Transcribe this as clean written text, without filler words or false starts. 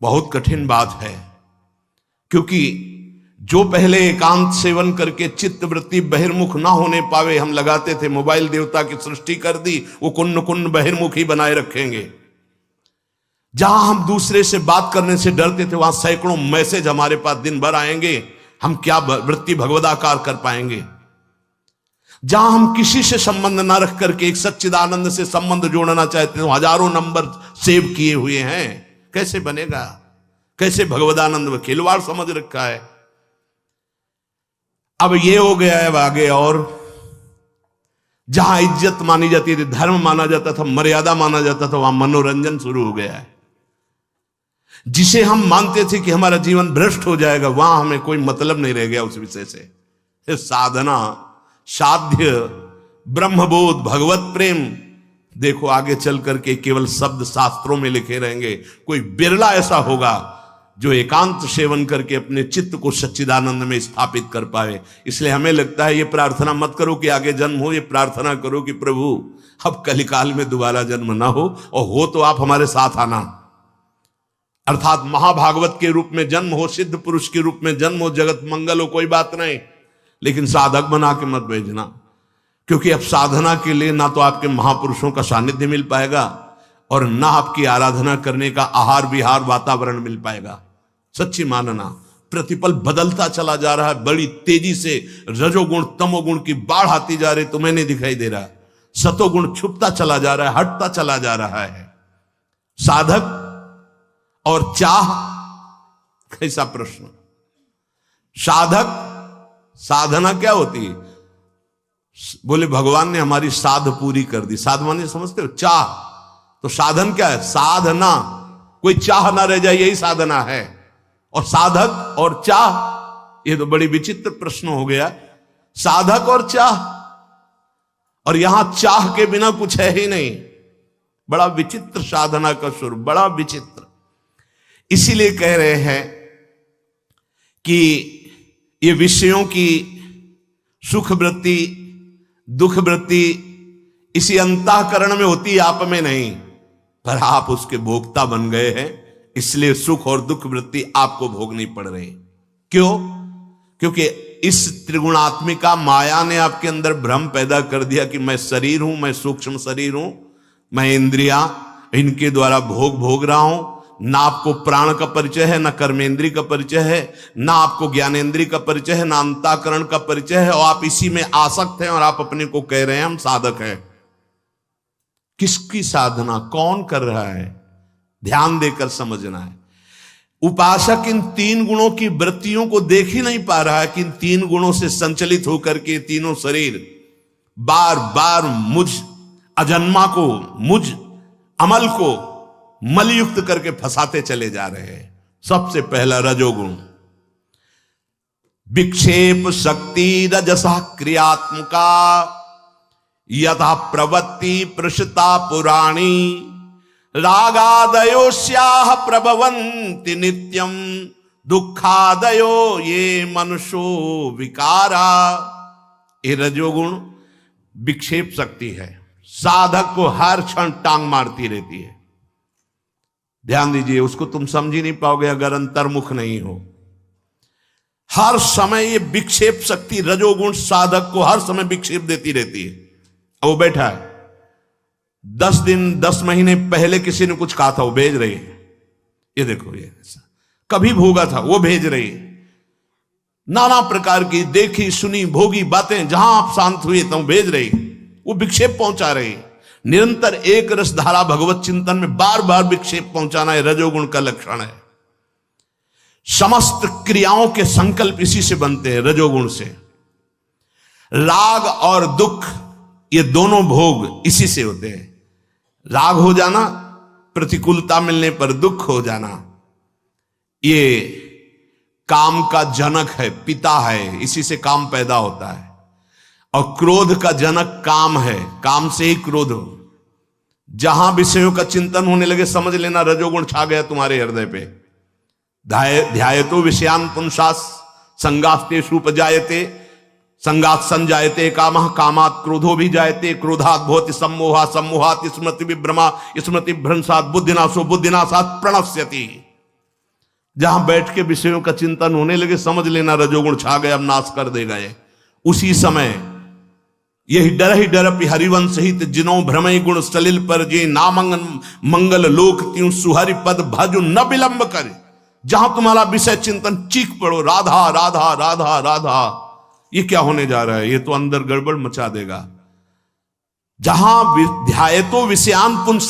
बहुत कठिन बात है, क्योंकि जो पहले एकांत सेवन करके चित्त वृत्ति बहिर्मुख ना होने पावे, हम लगाते थे मोबाइल देवता की सृष्टि कर दी, वो कुन्न कुन्न बहिर्मुख ही बनाए रखेंगे। जहां हम दूसरे से बात करने से डरते थे, वहां सैकड़ों मैसेज हमारे पास दिन भर आएंगे, हम क्या वृत्ति भगवदाकार कर पाएंगे। जहां हम किसी से संबंध ना रख करके एक सच्चिदानंद से संबंध जोड़ना चाहते हैं, हजारों नंबर सेव किए हुए हैं, कैसे बनेगा? कैसे भगवदानंद में खिलवाड़ समझ रखा है। अब ये हो गया है आगे, और जहां इज्जत मानी जाती थी, धर्म माना जाता था, मर्यादा माना जाता था, वहां मनोरंजन शुरू हो गया है। जिसे हम मानते थे कि हमारा जीवन भ्रष्ट हो जाएगा, वहां हमें कोई मतलब नहीं रह गया उस विषय से। साधना, साध्य, ब्रह्मबोध, भगवत प्रेम, देखो आगे चल करके केवल शब्द शास्त्रों में लिखे रहेंगे। कोई बिरला ऐसा होगा जो एकांत सेवन करके अपने चित्त को सच्चिदानंद में स्थापित कर पाए। इसलिए हमें लगता है ये प्रार्थना मत करो कि आगे जन्म हो, ये प्रार्थना करो कि प्रभु अब कलिकाल में दोबारा जन्म ना हो, और हो तो आप हमारे साथ आना। अर्थात महाभागवत के रूप में जन्म हो, सिद्ध पुरुष के रूप में जन्म हो, जगत मंगल हो, कोई बात नहीं, लेकिन साधक बना के मत भेजना। क्योंकि अब साधना के लिए ना तो आपके महापुरुषों का सानिध्य मिल पाएगा, और ना आपकी आराधना करने का आहार विहार वातावरण मिल पाएगा। सच्ची मानना, प्रतिपल बदलता चला जा रहा है, बड़ी तेजी से रजोगुण तमोगुण की बाढ़ आती जा रही, तुम्हें नहीं दिखाई दे रहा। सतोगुण छुपता चला जा रहा है, हटता चला जा रहा है। साधक और चाह, कैसा प्रश्न। साधक, साधना क्या होती है? बोले भगवान ने हमारी साध पूरी कर दी। साध माने समझते हो? चाह। तो साधन क्या है? साधना, कोई चाह ना रह जाए, यही साधना है। और साधक और चाह, ये तो बड़ी विचित्र प्रश्न हो गया। साधक और चाह, और यहां चाह के बिना कुछ है ही नहीं। बड़ा विचित्र साधना का स्वरूप, बड़ा विचित्र। इसीलिए कह रहे हैं कि ये विषयों की सुख वृत्ति दुख वृत्ति इसी अंतःकरण में होती है, आप में नहीं। पर आप उसके भोक्ता बन गए हैं, इसलिए सुख और दुख वृत्ति आपको भोगनी पड़ रही। क्यों? क्योंकि इस त्रिगुणात्मिका माया ने आपके अंदर भ्रम पैदा कर दिया कि मैं शरीर हूं, मैं सूक्ष्म शरीर हूं, मैं इंद्रियां, इनके द्वारा भोग रहा हूं। ना आपको प्राण का परिचय है, ना कर्मेंद्री का परिचय है, ना आपको ज्ञानेंद्री का परिचय है, ना अंतःकरण का परिचय है, और आप इसी में आसक्त हैं, और आप अपने को कह रहे हैं हम साधक हैं। किसकी साधना कौन कर रहा है? ध्यान देकर समझना है। उपासक इन तीन गुणों की वृत्तियों को देख ही नहीं पा रहा है कि इन तीन गुणों से संचलित होकर के तीनों शरीर बार बार मुझ अजन्मा को, मुझ अमल को मलयुक्त करके फंसाते चले जा रहे हैं। सबसे पहला रजोगुण, विक्षेप शक्ति रजसा क्रियात्मका यथा प्रवृत्ति प्रसृता पुराणी रागादयोस्याः प्रभवन्ति नित्यम दुखादयो ये मनुष्यो विकारा। ये रजोगुण विक्षेप शक्ति है, साधक को हर क्षण टांग मारती रहती है। ध्यान दीजिए, उसको तुम समझ ही नहीं पाओगे अगर अंतर्मुख नहीं हो। हर समय ये विक्षेप शक्ति रजोगुण साधक को हर समय विक्षेप देती रहती है। अब वो बैठा है, 10 दिन 10 महीने पहले किसी ने कुछ कहा था, वो भेज रही है, ये देखो, ये कभी भोगा था वो भेज रही है। नाना प्रकार की देखी सुनी भोगी बातें, जहां आप शांत हुए तो भेज रही, वो विक्षेप पहुंचा रही। निरंतर एक रस धारा भगवत चिंतन में बार बार विक्षेप पहुंचाना, है रजोगुण का लक्षण है। समस्त क्रियाओं के संकल्प इसी से बनते हैं, रजोगुण से। राग और दुख, ये दोनों भोग इसी से होते हैं। राग हो जाना, प्रतिकूलता मिलने पर दुख हो जाना, ये काम का जनक है, पिता है, इसी से काम पैदा होता है। और क्रोध का जनक काम है, काम से ही क्रोध हो। जहां विषयों का चिंतन होने लगे, समझ लेना रजोगुण छा गया तुम्हारे हृदय पे। ध्यायतो विषयान पुंसास संगास्तेषु उपजायते संगात संजायते कामः कामात् क्रोधो भी जायते क्रोधात् भवति सम्मोहा सम्मोहात् स्मृति विभ्रमा स्मृति भ्रंशात् बुद्धिनाशो बुद्धिनाशात् प्रणश्यति। जहां बैठ के विषयों का चिंतन होने लगे, समझ लेना रजोगुण छा गए, अब नाश कर दे गए। उसी समय यही डर हरिवंश हित जिनो भ्रमय गुण सलिल पर जे नामंगन मंगल लोक त्यों सुहरि पद भजु न विलंब करे। जहां तुम्हारा विषय चिंतन, चीख पड़ो राधा राधा राधा राधा। ये क्या होने जा रहा है? ये तो अंदर गड़बड़ मचा देगा। जहां ध्याये तो विषयान पुंस